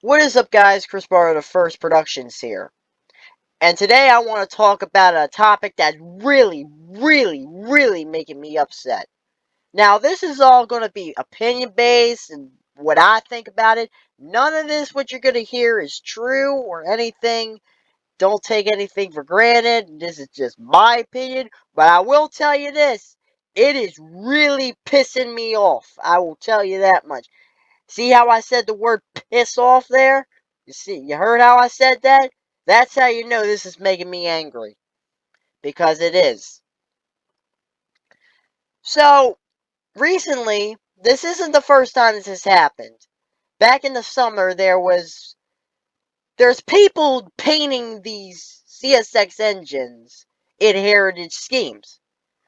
What is up, guys? Chris Barrow, the First Productions here. And today I want to talk about a topic that's really making me upset. Now, this is all going to be opinion-based and what I think about it. None of this, what you're going to hear, is true or anything. Don't take anything for granted. This is just my opinion. But I will tell you this. It is really pissing me off. I will tell you that much. See how I said the word piss off there? You heard how I said that? That's how you know this is making me angry. Because it is. So, recently, this isn't the first time this has happened. Back in the summer, there's people painting these CSX engines in heritage schemes,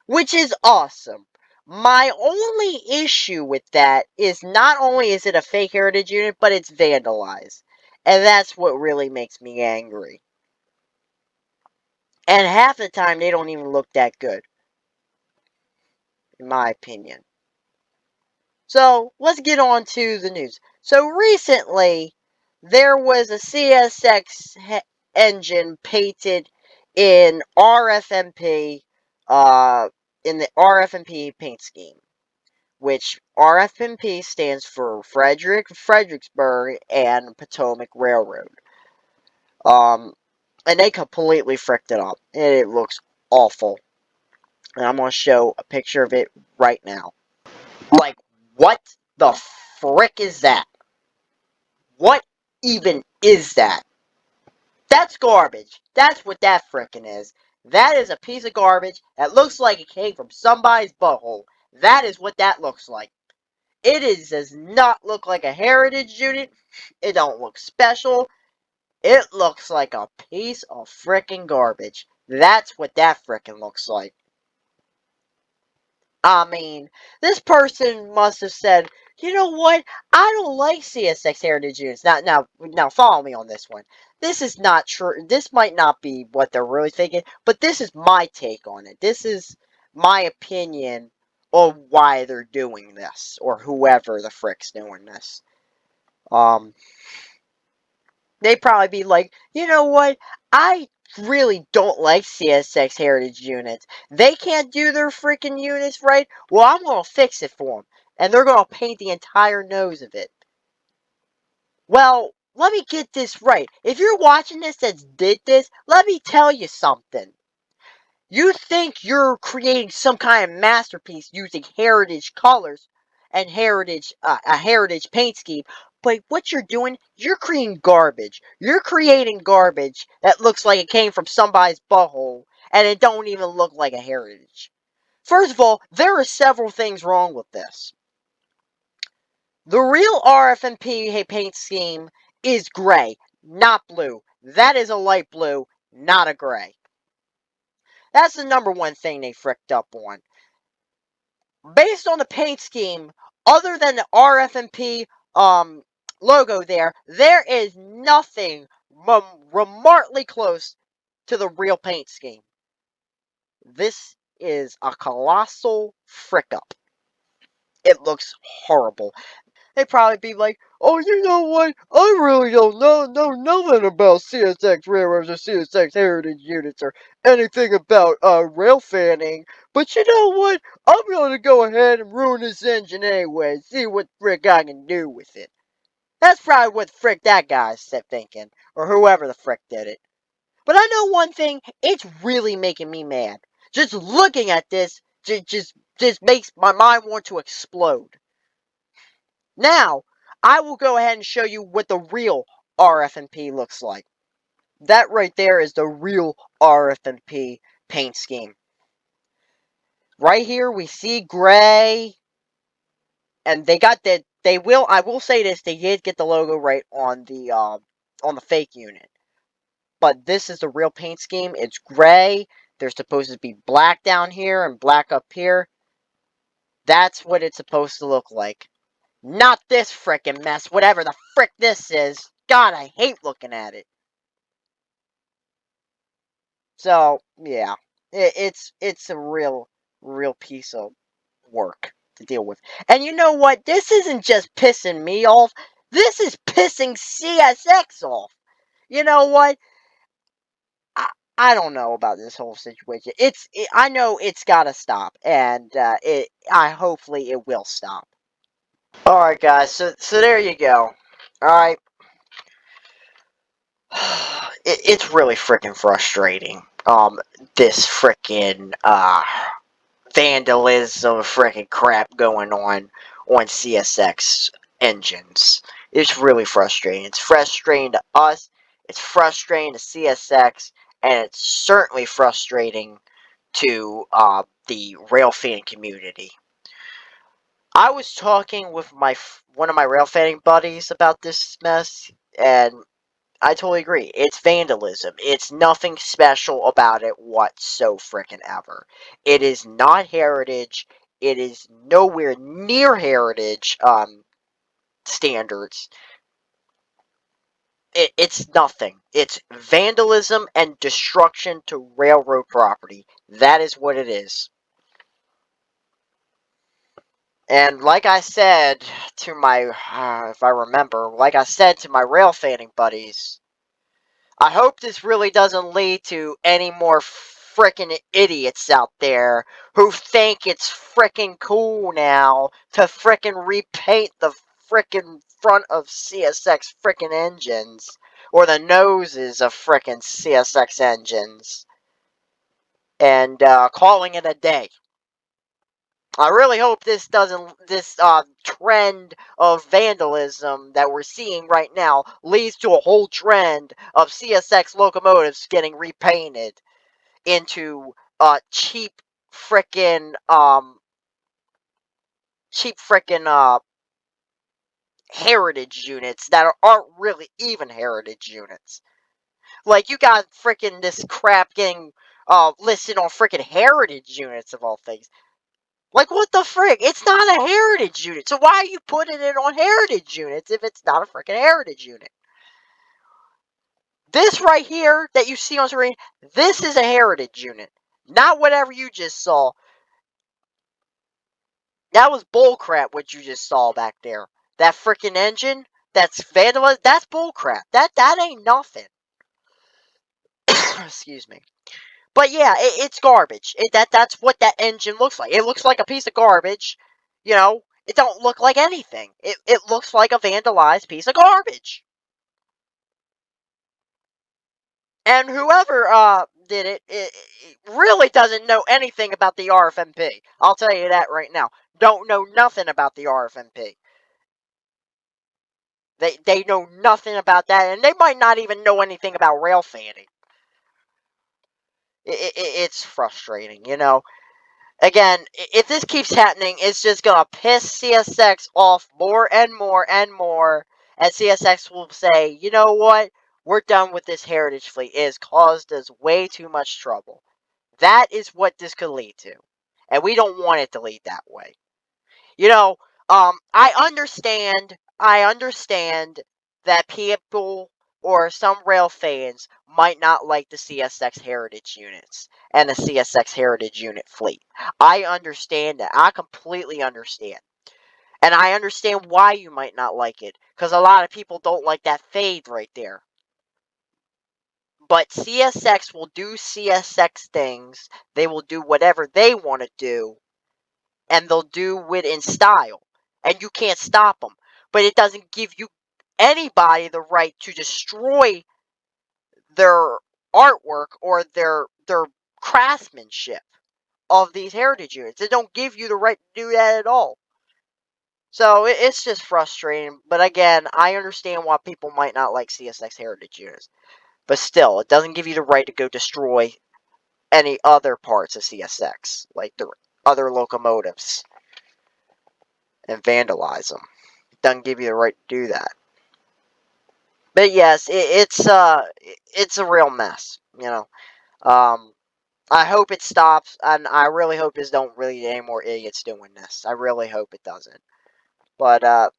which is awesome. My only issue with that is not only is it a fake heritage unit, but it's vandalized. And that's what really makes me angry. And half the time, they don't even look that good, in my opinion. So, let's get on to the news. So, recently, there was a CSX engine painted in RFMP, in the RFMP paint scheme, which RFMP stands for Fredericksburg and Potomac Railroad. Um, and they completely fricked it up, and it looks awful. And I'm going to show a picture of it right now. Like, what the frick is that? What even is that? That's garbage. That's what that frickin' is. That is a piece of garbage that looks like it came from somebody's butthole. That is what that looks like. Does not look like a heritage unit. It don't look special. It looks like a piece of frickin' garbage. That's what that frickin' looks like. I mean, this person must have said, you know what? I don't like CSX heritage units. Now, follow me on this one. This is not true. This might not be what they're really thinking, but this is my take on it. This is my opinion on why they're doing this, or whoever the frick's doing this. Um, They'd probably be like, you know what? I really don't like CSX heritage units. They can't do their freaking units right. Well, I'm going to fix it for them. And they're going to paint the entire nose of it. Well, let me get this right. If you're watching this that did this, let me tell you something. You think you're creating some kind of masterpiece using heritage colors and a heritage paint scheme, but what you're doing, you're creating garbage. You're creating garbage that looks like it came from somebody's butthole, and it don't even look like a heritage. First of all, there are several things wrong with this. The real RFMP paint scheme is gray, not blue. That is a light blue, not a gray. That's the number one thing they fricked up on. Based on the paint scheme, other than the RFMP logo there is nothing remotely close to the real paint scheme. This is a colossal frick up. It looks horrible. They'd probably be like, oh, you know what? I really don't know nothing about CSX railroads or CSX heritage units or anything about rail fanning. But you know what? I'm going to go ahead and ruin this engine anyway. See what frick I can do with it. That's probably what the frick that guy's thinking. Or whoever the frick did it. But I know one thing. It's really making me mad. Just looking at this just makes my mind want to explode. Now, I will go ahead and show you what the real RFMP looks like. That right there is the real RFMP paint scheme. Right here we see gray, and I will say this, they did get the logo right on the fake unit. But this is the real paint scheme. It's gray. There's supposed to be black down here and black up here. That's what it's supposed to look like. Not this frickin' mess, whatever the frick this is. God, I hate looking at it. So, yeah. It's a real piece of work to deal with. And you know what? This isn't just pissing me off. This is pissing CSX off. You know what? I, I don't know about this whole situation. I know it's got to stop, and I hopefully it will stop. All right, guys. So there you go. All right. It's really freaking frustrating. This freaking vandalism freaking crap going on CSX engines. It's really frustrating. It's frustrating to us. It's frustrating to CSX, and it's certainly frustrating to the rail fan community. I was talking with one of my rail fanning buddies about this mess, and I totally agree. It's vandalism. It's nothing special about it whatso frickin' ever. It is not heritage. It is nowhere near heritage standards. It's nothing. It's vandalism and destruction to railroad property. That is what it is. And like I said to my, if I remember, like I said to my rail fanning buddies, I hope this really doesn't lead to any more frickin' idiots out there who think it's frickin' cool now to frickin' repaint the frickin' front of CSX frickin' engines or the noses of frickin' CSX engines and calling it a day. I really hope this trend of vandalism that we're seeing right now leads to a whole trend of CSX locomotives getting repainted into frickin' cheap frickin' heritage units that aren't really even heritage units. Like, you got frickin' this crap getting listed on frickin' heritage units of all things. Like, what the frick? It's not a heritage unit. So why are you putting it on heritage units if it's not a freaking heritage unit? This right here that you see on screen, this is a heritage unit. Not whatever you just saw. That was bullcrap what you just saw back there. That freaking engine that's vandalized, that's bullcrap. That ain't nothing. Excuse me. But yeah, it's garbage. That's what that engine looks like. It looks like a piece of garbage. You know, it don't look like anything. It looks like a vandalized piece of garbage. And whoever did it really doesn't know anything about the RFMP. I'll tell you that right now. Don't know nothing about the RFMP. They know nothing about that, and they might not even know anything about rail fanning. It's frustrating, you know. Again, if this keeps happening, it's just gonna piss CSX off more and more and more, and CSX will say, you know what? We're done with this heritage fleet. It has caused us way too much trouble. That is what this could lead to, and we don't want it to lead that way. You know, I understand that people or some rail fans might not like the CSX heritage units and the CSX heritage unit fleet. I understand that. I completely understand. And I understand why you might not like it, because a lot of people don't like that fade right there. But CSX will do CSX things. They will do whatever they want to do, and they'll do it in style, and you can't stop them. But it doesn't give you anybody the right to destroy their artwork or their craftsmanship of these heritage units. It don't give you the right to do that at all. So it's just frustrating. But again, I understand why people might not like CSX heritage units. But still, it doesn't give you the right to go destroy any other parts of CSX, like the other locomotives, and vandalize them. Doesn't give you the right to do that. But yes, it's a real mess. You know, I hope it stops, and I really hope there's don't really any more idiots doing this. I really hope it doesn't. But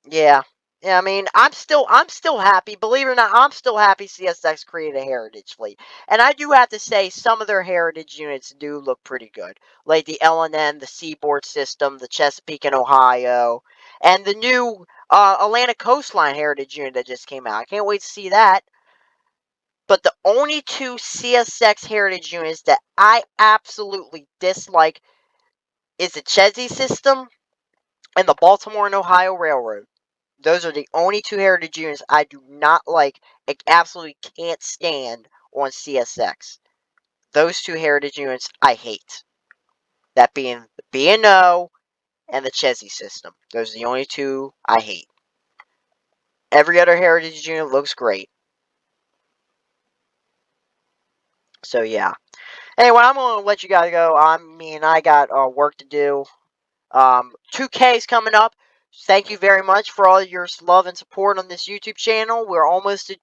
yeah. Yeah, I mean, I'm still happy. Believe it or not, I'm still happy CSX created a heritage fleet. And I do have to say, some of their heritage units do look pretty good, like the L&N, the Seaboard System, the Chesapeake and Ohio, And the new Atlantic Coastline Heritage Unit that just came out. I can't wait to see that. But the only two CSX Heritage Units that I absolutely dislike is the Chesney system and the Baltimore and Ohio Railroad. Those are the only two Heritage Units I do not like. I absolutely can't stand on CSX. Those two Heritage Units I hate. That being the B&O and the Chesney system. Those are the only two I hate. Every other Heritage Unit looks great. So yeah. Anyway, I'm gonna let you guys go. I got work to do. 2K is coming up. Thank you very much for all your love and support on this YouTube channel. We're almost at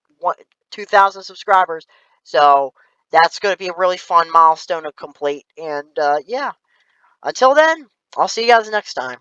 2,000 subscribers, so that's going to be a really fun milestone to complete. And yeah, until then, I'll see you guys next time.